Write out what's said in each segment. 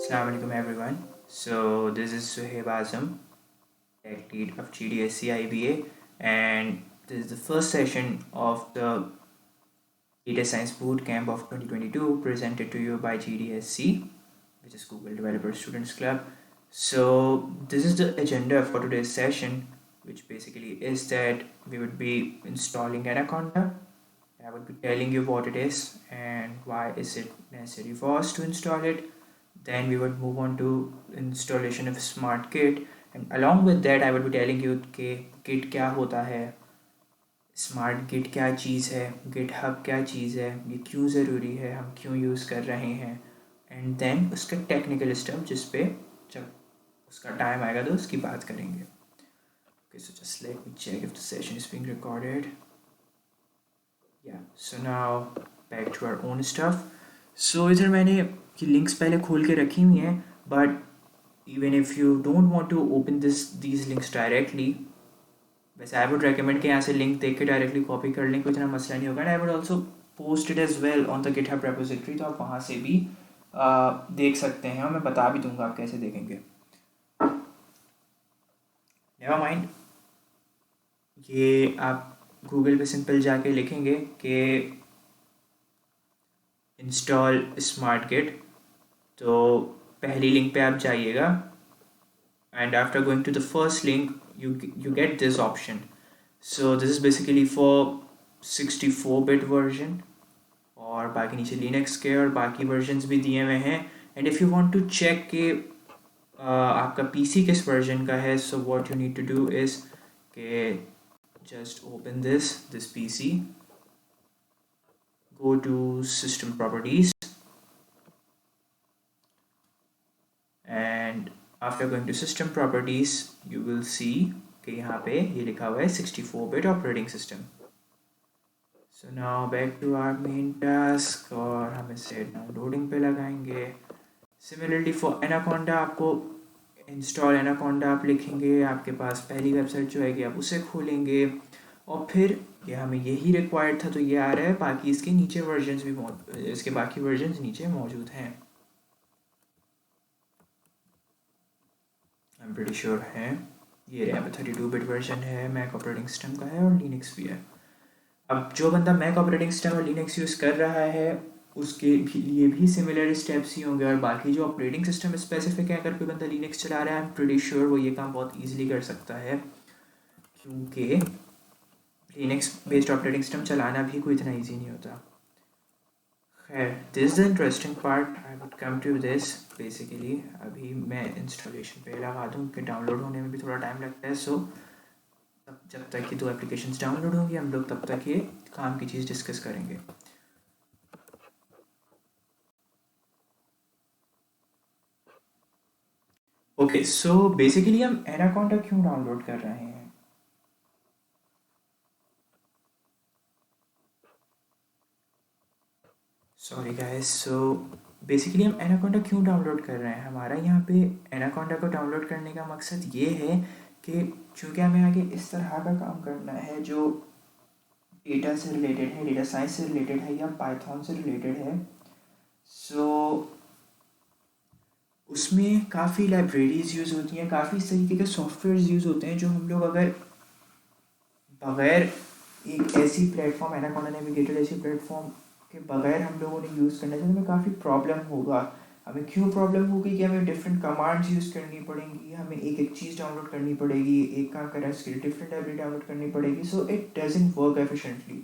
Assalamu alaikum everyone. So this is Suhaib Azam, tech lead of GDSC IBA, and this is the first session of the Data Science Bootcamp of 2022 presented to you by GDSC, which is Google Developer Students Club. So this is the agenda for today's session, which basically is that we would be installing Anaconda. I would be telling you what it is and why is it necessary for us to install it. Then we would move on to installation of smart git, and along with that I would be telling you कि git क्या होता है, smart Git क्या चीज़ है, GitHub क्या चीज़ है, ये क्यों ज़रूरी है, हम क्यों यूज़ कर रहे हैं, एंड देन उसका टेक्निकल स्टेप जिस पे जब उसका टाइम आएगा तो उसकी बात करेंगे. Okay, so just let me check if the session is being recorded. Yeah, so now back to our own stuff. So इधर मैंने ये लिंक्स पहले खोल के रखी हुई हैं, but even if you don't want to open these links directly, वैसे आई वुड रेकमेंड कि यहाँ से लिंक देख के डायरेक्टली कॉपी कर लें, कोई इतना मसला नहीं होगा. And I would also post it as well on the GitHub repository, तो आप वहाँ से भी देख सकते हैं और मैं बता भी दूंगा आप कैसे देखेंगे. नेवर माइंड, ये आप गूगल पे सिंपल जाके लिखेंगे कि इंस्टॉल स्मार्ट गिट, तो पहली लिंक पे आप जाइएगा and after going to the first link you get this option. So this is basically for 64-bit version, और बाकी नीचे लिनक्स के और बाकी वर्जन्स भी दिए हुए हैं. And if you want to check कि आपका पीसी किस वर्जन का है, so what you need to do is कि just open this PC, go to system properties, and after going to system properties you will see कि यहाँ पे ये लिखा हुआ है 64-bit operating system. So now back to our main task, और हम इसे डाउनलोडिंग पे लगाएंगे. सिमिलरली फॉर एनाकोंडा, आपको इंस्टॉल एनाकोंडा आप लिखेंगे, आपके पास पहली वेबसाइट जो आएगी आप उसे खोलेंगे, और फिर ये हमें यही रिक्वायर्ड था तो ये आ रहा है. बाकी इसके नीचे वर्जन्स भी इसके बाकी वर्जन्स नीचे मौजूद हैं, आई एम प्रीटी श्योर हैं. ये रहा 32-bit वर्जन है, मैक ऑपरेटिंग सिस्टम का है और लिनक्स भी है. अब जो बंदा मैक ऑपरेटिंग सिस्टम और लिनक्स यूज़ कर रहा है उसके लिए भी सिमिलर स्टेप्स ही होंगे, और बाकी जो ऑपरेटिंग सिस्टम स्पेसिफिक है, अगर कोई बंदा लिनक्स चला रहा है आई एम प्रीटी श्योर वो ये काम बहुत ईजिली कर सकता है, क्योंकि लिनक्स बेस्ड ऑपरेटिंग सिस्टम चलाना भी कोई इतना ईजी नहीं होता. खैर, this is the interesting part, I would come to this. Basically अभी मैं इंस्टॉलेशन पे लगा दूँ कि डाउनलोड होने में भी थोड़ा टाइम लगता है. सो जब तक ये 2 एप्लीकेशंस डाउनलोड होंगी हम लोग तब तक ये काम की चीज़ डिस्कस करेंगे. ओके, सो बेसिकली हम एनाकोंडा क्यों डाउनलोड कर रहे हैं. सॉरी गाइस, सो बेसिकली हम एनाकोंडा क्यों डाउनलोड कर रहे हैं. हमारा यहाँ पे एनाकोंडा को डाउनलोड करने का मकसद ये है कि चूँकि हमें आगे इस तरह का काम करना है जो डेटा से रिलेटेड है, डेटा साइंस से रिलेटेड है या पाइथन से रिलेटेड है, सो उसमें काफ़ी लाइब्रेरीज़ यूज़ होती हैं, काफ़ी इस तरीके के सॉफ्टवेयर यूज़ होते हैं जो हम लोग अगर बग़ैर एक ऐसी प्लेटफॉर्म एनाकोंडा नेविगेटर ऐसी प्लेटफॉर्म के बगैर हम लोगों ने यूज़ करना चाहिए, हमें काफ़ी प्रॉब्लम होगा. हमें क्यों प्रॉब्लम होगी कि हमें डिफरेंट कमांड्स यूज़ करनी पड़ेंगी, हमें एक चीज़ डाउनलोड करनी पड़ेगी, एक काम करें इसके लिए डिफरेंट लाइब्रेरी डाउनलोड करनी पड़ेगी. So it doesn't work efficiently.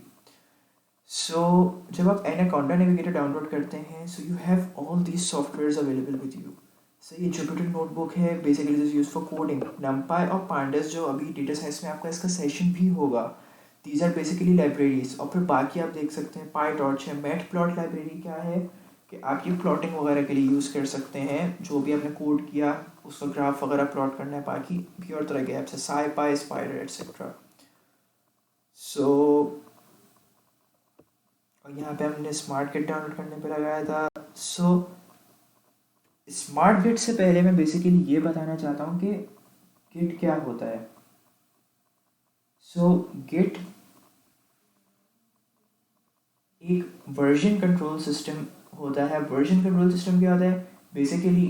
So जब आप एनाकोंडा नेविगेटर डाउनलोड करते हैं, so you have all these softwares available with you. So ये जुपिटर नोटबुक है, basically this use for coding. NumPy और पांडास जो अभी डेटा साइंस में आपका इसका सेशन भी होगा, दीज आर बेसिकली लाइब्रेरीज. और फिर बाकी आप देख सकते हैं पाई टॉर्च है. मैट प्लॉट लाइब्रेरी क्या है कि आप ये प्लॉटिंग वगैरह के लिए यूज़ कर सकते हैं, जो भी आपने कोड किया उसका ग्राफ वगैरह प्लॉट करना है. बाकी भी और तरह के ऐप्स है, साइपाई, स्पाइडर एट्सेट्रा. सो और यहाँ पे हमने स्मार्ट गिट डाउनलोड करने पे लगाया था. सो स्मार्ट गिट से पहले मैं बेसिकली ये बताना चाहता हूँ कि गिट क्या होता है. सो गिट एक वर्जन कंट्रोल सिस्टम होता है. वर्जन कंट्रोल सिस्टम क्या होता है, बेसिकली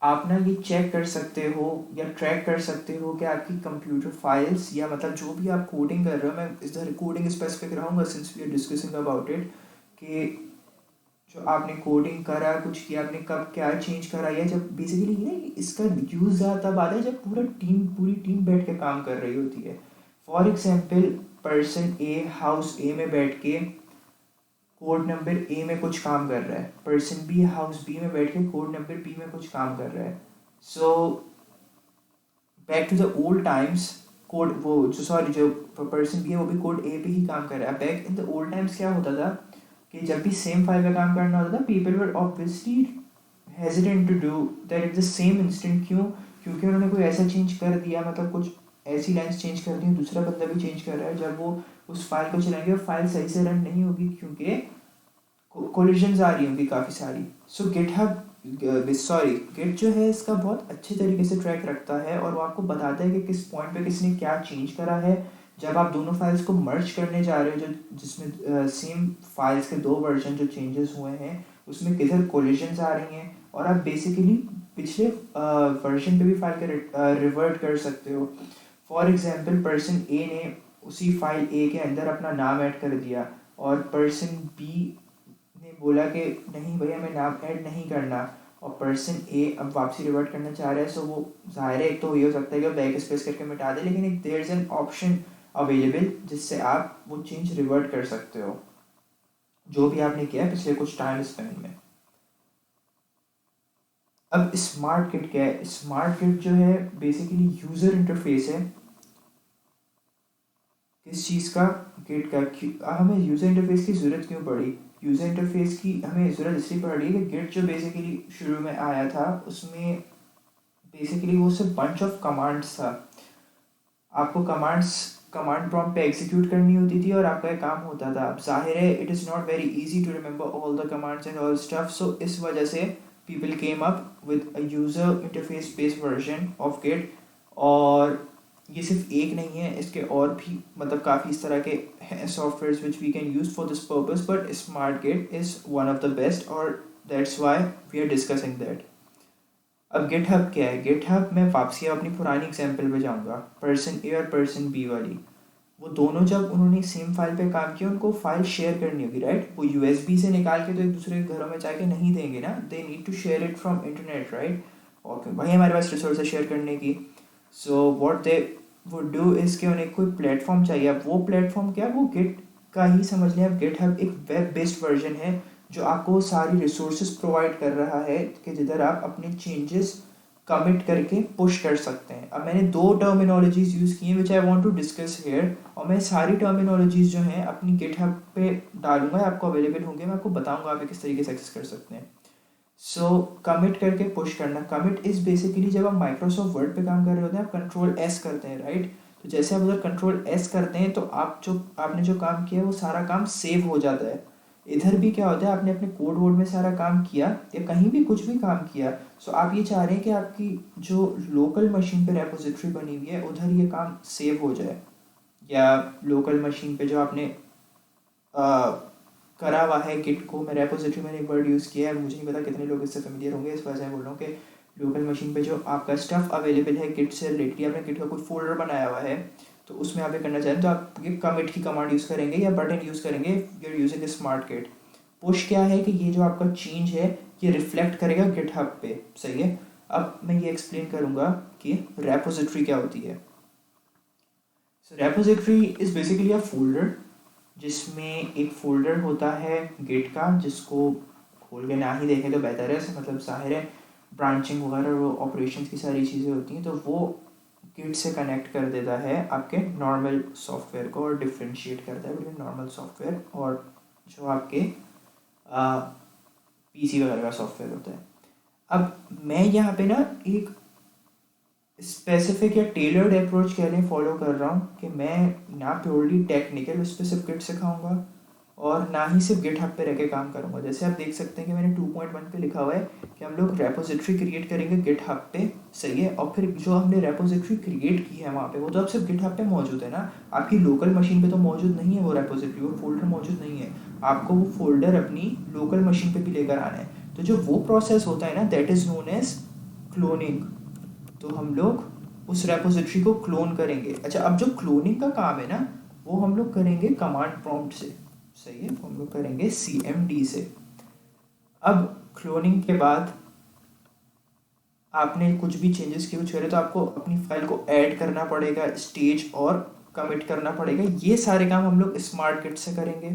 आप ना ये चेक कर सकते हो या ट्रैक कर सकते हो कि आपकी कंप्यूटर फाइल्स या मतलब जो भी आप कोडिंग कर रहे हो, मैं इधर कोडिंग स्पेसिफिक रहूँगा since we are discussing about it, कि जो आपने कोडिंग करा, कुछ किया, आपने कब क्या चेंज करा, या जब बेसिकली ना इसका यूज़ ज़्यादा तब आता है जब पूरी टीम बैठ के काम कर रही होती है। For example, person A house A में बैठ के कोड नंबर ए में कुछ काम कर रहा है, पर्सन बी हाउस बी में बैठ के कोड नंबर बी में कुछ काम कर रहा है। So back to the old times, code वो जो सॉरी जो पर्सन बी है वो भी कोड ए पे ही काम कर रहा है। Back in the old times क्या होता था कि जब भी सेम फाइल पे काम करना होता था, people were obviously hesitant to do that at the same instant. क्यों? क्योंकि उन्होंने कोई ऐसा चेंज कर दिया, मतलब कुछ ऐसी लाइन्स चेंज कर दी, दूसरा बंदा भी चेंज कर रहा है, जब वो उस फाइल को चलाएंगे और फाइल सही से रन नहीं होगी क्योंकि कोलिजन्स आ रही होंगी काफ़ी सारी। सो गिट जो है इसका बहुत अच्छे तरीके से ट्रैक रखता है और वो आपको बताता है कि किस पॉइंट पे किसने क्या चेंज करा है। जब आप दोनों फाइल्स को मर्ज करने जा रहे हो, जो जिसमें सेम फाइल्स के दो वर्जन जो चेंजेस हुए हैं उसमें किधर कोलिजन्स आ रही हैं, और आप बेसिकली पिछले वर्जन पे भी फाइल के रिवर्ट कर सकते हो। फॉर एग्जांपल, पर्सन ए ने उसी फाइल ए के अंदर अपना नाम ऐड कर दिया और पर्सन बी ने बोला कि नहीं भैया मैं नाम ऐड नहीं करना, और पर्सन ए अब वापसी रिवर्ट करना चाह रहा है। सो वो ज़ाहिर है, एक तो ये हो सकता है कि बैक स्पेस करके मिटा दे, लेकिन एक there is an option available जिससे आप वो चेंज रिवर्ट कर सकते हो जो भी आपने किया पिछले कुछ टाइम स्पेन में। अब स्मार्ट किट क्या है? स्मार्ट किट जो है बेसिकली यूज़र इंटरफेस है। किस चीज़ का? गिट का। हमें यूज़र इंटरफेस की ज़रूरत क्यों पड़ी? यूज़र इंटरफेस की हमें ज़रूरत इसलिए पड़ रही है कि गिट जो बेसिकली शुरू में आया था उसमें बेसिकली वो सिर्फ बंच ऑफ कमांड्स था। आपको कमांड प्रॉम्प्ट पे एग्जीक्यूट करनी होती थी और आपका काम होता था। अब जाहिर है it is not very easy to remember all the commands and all stuff, so इस वजह से people came up with a user interface based version of Git. और ये सिर्फ एक नहीं है, इसके और भी मतलब काफ़ी इस तरह के हैं softwares which we can use for this purpose, but smart Git is one of the best और that's why we are discussing that. अब गिटहब क्या है? गिटहब मैं वापसी अपनी पुरानी एग्जांपल पे जाऊंगा, पर्सन ए और पर्सन बी वाली। वो दोनों जब उन्होंने सेम फाइल पे काम किया, उनको फाइल शेयर करनी होगी, राइट? वो यूएसबी से निकाल के तो एक दूसरे के घरों में जाके नहीं देंगे ना, they need to share it from internet, right? और वही हमारे पास रिसोर्स है शेयर करने की। So what they would do is कि उन्हें कोई प्लेटफॉर्म चाहिए। अब वो प्लेटफॉर्म क्या? वो गिट का ही समझ लें। अब गिटहब एक वेब बेस्ड वर्जन है जो आपको सारी रिसोर्सेज प्रोवाइड कर रहा है कि जिधर आप अपने चेंजेस कमिट करके पुश कर सकते हैं। अब मैंने दो टर्मिनोलॉजीज़ यूज़ की हैं which I want to discuss here, और मैं सारी टर्मिनोलॉजीज़ जो हैं अपनी गिटहब पे डालूंगा, आपको अवेलेबल होंगे, मैं आपको बताऊंगा आप किस तरीके से एक्सेस कर सकते हैं। सो कमिट करके पुश करना। कमिट इज़ बेसिकली जब आप माइक्रोसॉफ्ट वर्ड पे काम कर रहे होते हैं, आप कंट्रोल एस करते हैं, राइट? तो जैसे आप उधर कंट्रोल एस करते हैं तो आपने जो काम किया है वो सारा काम सेव हो जाता है। इधर भी क्या होता है, आपने अपने कोड वोड में सारा काम किया या कहीं भी कुछ भी काम किया, सो आप ये चाह रहे हैं कि आपकी जो लोकल मशीन पे रेपोजिटरी बनी हुई है उधर ये काम सेव हो जाए, या लोकल मशीन पे जो आपने करा हुआ है गिट को। मैं रेपोजिटरी मैंने एक वर्ड यूज़ किया है, मुझे नहीं पता कितने लोग इससे फेमिलियर होंगे, इस वजह से बोल रहा हूँ कि लोकल मशीन पे जो आपका स्टफ अवेलेबल है गिट से रिलेटेड, आपने गिट का कोई फोल्डर बनाया हुआ है तो उसमें आप ये करना चाहें तो आप ये कमिट की कमांड यूज़ करेंगे या बटन यूज़ करेंगे, you are using smart git. Push क्या है कि ये जो आपका चेंज है ये रिफ्लेक्ट करेगा गिटहब पे, सही है? अब मैं ये एक्सप्लेन करूँगा कि रेपोजिटरी क्या होती है। So repository is basically a folder जिसमें एक फोल्डर होता है गिट का, जिसको खोल के ना ही देखें तो बेहतर है, मतलब जाहिर है ब्रांचिंग वगैरह वो ऑपरेशंस की सारी चीज़ें होती हैं, तो वो गिट से कनेक्ट कर देता है आपके नॉर्मल सॉफ्टवेयर को और डिफ्रेंशिएट करता है बिटवीन नॉर्मल सॉफ्टवेयर और जो आपके पीसी वगैरह का सॉफ्टवेयर होता है। अब मैं यहाँ पे ना एक स्पेसिफिक या टेलर्ड अप्रोच कह लें फॉलो कर रहा हूँ कि मैं ना प्योरली टेक्निकल उस पर सिर्फ गिट सिखाऊंगा और ना ही सिर्फ गिटहब पे रह के काम करूँगा। जैसे आप देख सकते हैं कि मैंने 2.1 पे लिखा हुआ है कि हम लोग रेपोजिटरी क्रिएट करेंगे गिटहब पे, सही है? और फिर जो हमने रेपोजिटरी क्रिएट की है वहाँ पे वो तो अब सिर्फ गिटहब पे मौजूद है ना, आपकी लोकल मशीन पे तो मौजूद नहीं है वो रेपोजिटरी, वो फोल्डर मौजूद नहीं है। आपको वो फोल्डर अपनी लोकल मशीन पे भी लेकर आना है। तो जो वो प्रोसेस होता है ना, that is known as cloning, तो हम लोग उस रेपोजिटरी को क्लोन करेंगे। अच्छा, अब जो क्लोनिंग का काम है ना, वो हम लोग करेंगे कमांड प्रॉम्प्ट से, सही है, हम लोग करेंगे cmd से। अब क्लोनिंग के बाद आपने कुछ भी चेंजेस किए, कुछ करे, तो आपको अपनी फाइल को ऐड करना पड़ेगा, स्टेज और कमिट करना पड़ेगा। ये सारे काम हम लोग स्मार्ट किट से करेंगे।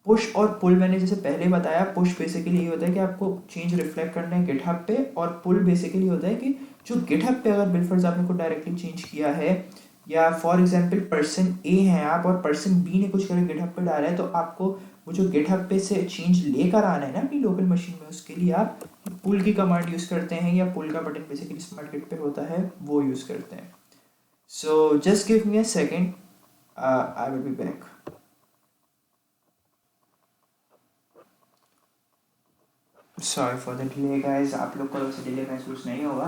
पुश और पुल मैंने जैसे पहले बताया, पुश बेसिकली ये होता है कि आपको चेंज रिफ्लेक्ट करना है गिटहब पे, और पुल बेसिकली होता है कि जो गिटहब पे अगर बिलफर्ज आपने को डायरेक्टली चेंज किया है, या फॉर एग्जांपल पर्सन ए है आप और पर्सन बी ने कुछ करके गिटहब पे डाला है, तो आपको वो जो गिटहब पे से चेंज लेकर आना है ना अपनी लोकल मशीन में, उसके लिए आप पुल की कमांड यूज़ करते हैं, या पुल का बटन बेसिकली स्मार्ट किट पे होता है, वो यूज़ करते हैं। So just give me a second, I will be back. Sorry for the delay guys, आप लोग को वैसे डिले महसूस नहीं होगा,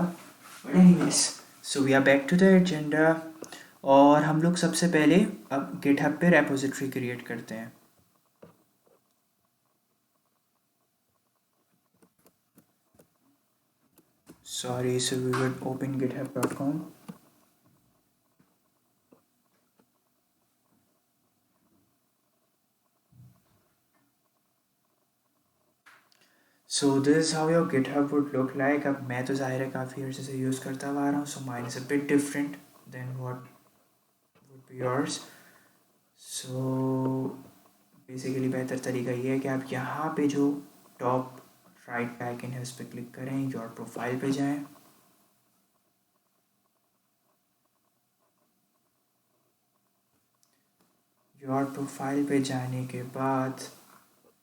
but anyways, so we are back to the agenda. और हम लोग सबसे पहले अब गिटहब पे रेपोजिटरी क्रिएट करते हैं। Sorry, so we will open github.com। So this is how your GitHub would look like. अब मैं तो ज़ाहिर है काफ़ी अर्से से यूज़ करता हुआ आ रहा हूँ, so mine is a bit different than what would be yours. So basically बेहतर तरीका ये है कि आप यहाँ पे जो टॉप राइट आइकन है उस पर क्लिक करें, योर प्रोफाइल पे जाएं। योर प्रोफाइल पे जाने के बाद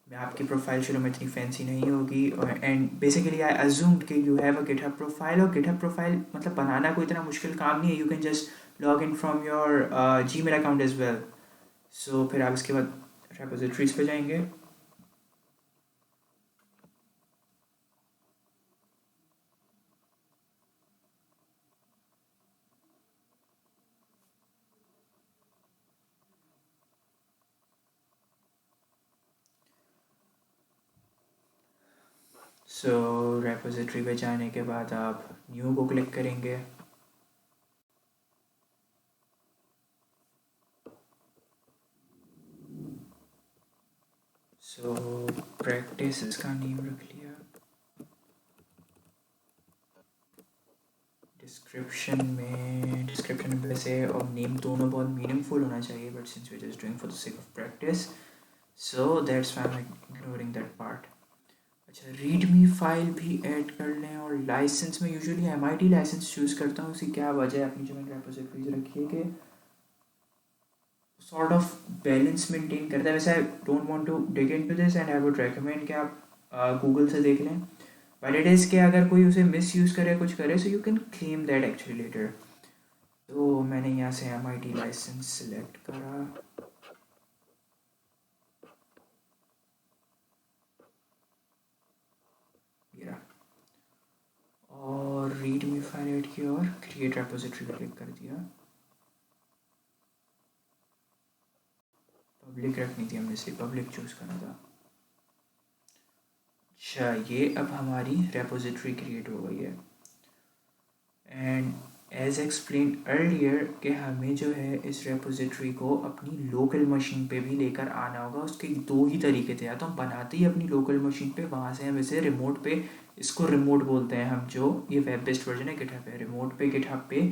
मैं आपकी प्रोफाइल शुरू में इतनी फैंसी नहीं होगी, और एंड बेसिकली आई अज्यूम्ड कि you have a GitHub profile, और गिटहब प्रोफाइल मतलब बनाना कोई इतना मुश्किल काम नहीं है, you can just log in from your Gmail account as well. So फिर आप इसके बाद रेपोजिटरीज पे जाएंगे। सो रेपोजिटरी पे जाने के बाद आप न्यू को क्लिक करेंगे। सो प्रैक्टिस इसका नेम रख लिया। डिस्क्रिप्शन में वैसे और नेम दोनों बहुत मीनिंगफुल होना चाहिए, but since we are just doing for the sake of practice, so that's why I am ignoring that part. अच्छा, रीडमी फाइल भी ऐड कर लें, और लाइसेंस में यूजुअली MIT लाइसेंस चूज़ करता हूँ। उसकी क्या वजह है, अपनी जो मैंने रेपोजिटरीज रखी है कि सॉर्ट ऑफ बैलेंस मेंटेन करता है। वैसे I don't want to dig into this and I would recommend कि आप गूगल से देख लें, बट इट इज़ कि अगर कोई उसे मिस यूज़ करे, कुछ करे, so you can claim that actually letter. तो मैंने यहाँ से MIT लाइसेंस सिलेक्ट करा। और रीडमी फाइल ऐड की और क्रिएट रेपोजिटरी पर क्लिक कर दिया। पब्लिक रखनी थी हमने, इसलिए पब्लिक चूज़ करना था। अच्छा, ये अब हमारी रेपोजिटरी क्रिएट हो गई है, एंड एज एक्सप्लेन अर्लियर कि हमें जो है इस रेपोजिटरी को अपनी लोकल मशीन पे भी लेकर आना होगा। उसके दो ही तरीके थे, या तो हम बनाते ही अपनी लोकल मशीन पे, वहाँ से हम इसे रिमोट पे, इसको रिमोट बोलते हैं हम, जो ये वेब बेस्ड वर्जन है गिटहब पे, रिमोट पे गिटहब पे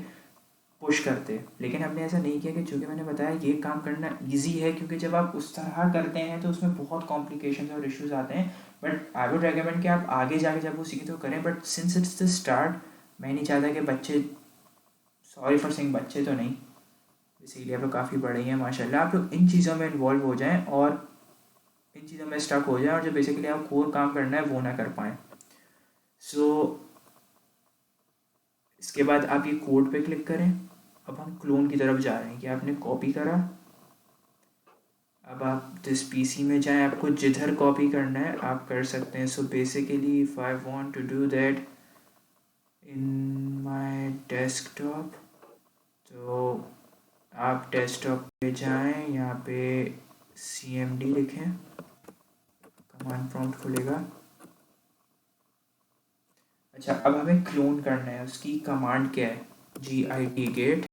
पुश करते हैं। लेकिन हमने ऐसा नहीं किया, कि चूँकि मैंने बताया ये काम करना ईजी है, क्योंकि जब आप उस तरह करते हैं तो उसमें बहुत कॉम्प्लिकेशन और इश्यूज आते हैं, बट आई वुड रेकमेंड कि आप आगे जाके जब वो सीखें तो करें। But since it's the start, मैं नहीं चाहता कि बच्चे, सॉरी फॉर सेइंग बच्चे तो नहीं, इसीलिए आप लोग काफ़ी बड़े हैं माशाल्लाह, आप लोग इन चीज़ों में इन्वॉल्व हो जाएं और इन चीज़ों में स्टक हो जाएं, और जो बेसिकली आप कोर काम करना है वो ना कर पाएँ। सो इसके बाद आप ये कोड पे क्लिक करें। अब हम क्लोन की तरफ जा रहे हैं, कि आपने कॉपी करा, अब आप दिस पीसी में जाएं, आपको जिधर कॉपी करना है आप कर सकते हैं। So basically if I want to do that in my desktop, तो आप डेस्कटॉप पे जाएं, यहाँ पे cmd लिखें, कमांड प्रॉम्प्ट खुलेगा। अच्छा, अब हमें क्लोन करना है, उसकी कमांड क्या है? GIT gate